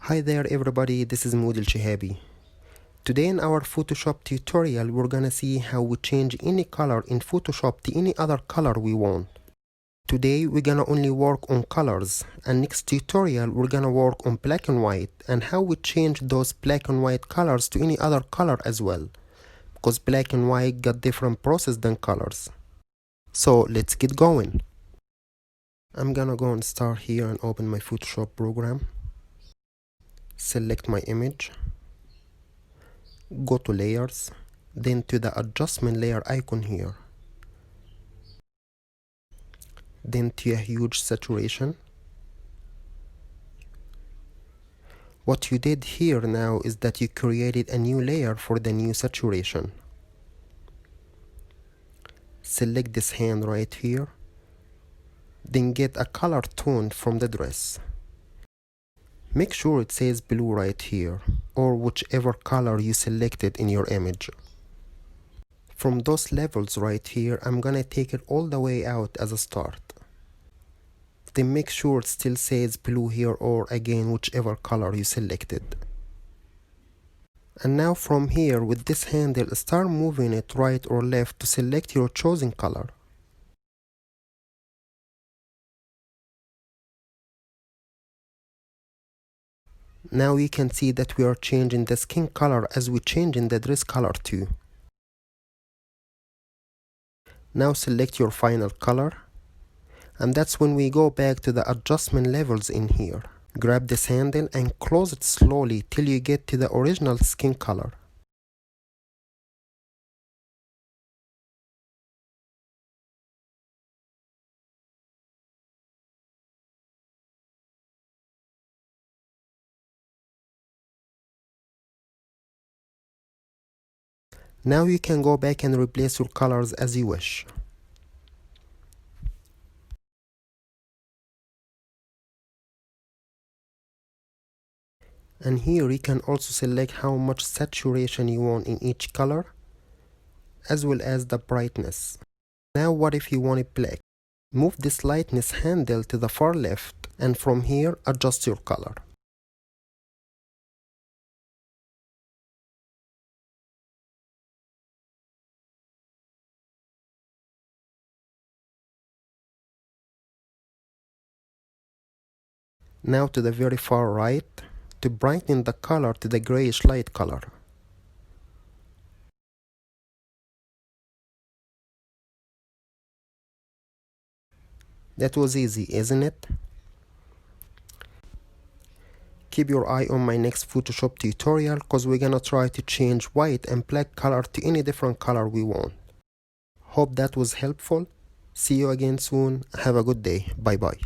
Hi there everybody, this is Alshehaby. Today in our Photoshop tutorial we're gonna see how we change any color in Photoshop to any other color we want. Today we're gonna only work on colors, and next tutorial we're gonna work on black and white and how we change those black and white colors to any other color as well, because black and white got different process than colors. So let's get going. I'm gonna go and start here and open my Photoshop program. Select my image, go to layers, then to the adjustment layer icon here, then to a huge saturation. What you did here now is that you created a new layer for the new saturation. Select this hand right here, then get a color tone from the dress. Make sure it says blue right here, or whichever color you selected in your image. From those levels right here, I'm gonna take it all the way out as a start. Then make sure it still says blue here, or again whichever color you selected. And now from here with this handle, start moving it right or left to select your chosen color. Now you can see that we are changing the skin color as we changing the dress color too. Now select your final color, and that's when we go back to the adjustment levels in here. Grab this handle and close it slowly till you get to the original skin color. Now you can go back and replace your colors as you wish. And here you can also select how much saturation you want in each color, as well as the brightness. Now what if you want it black? Move this lightness handle to the far left, and from here adjust your color. Now to the very far right, to brighten the color to the grayish light color. That was easy, isn't it? Keep your eye on my next Photoshop tutorial, cause we're gonna try to change white and black color to any different color we want. Hope that was helpful. See you again soon. Have a good day. Bye bye.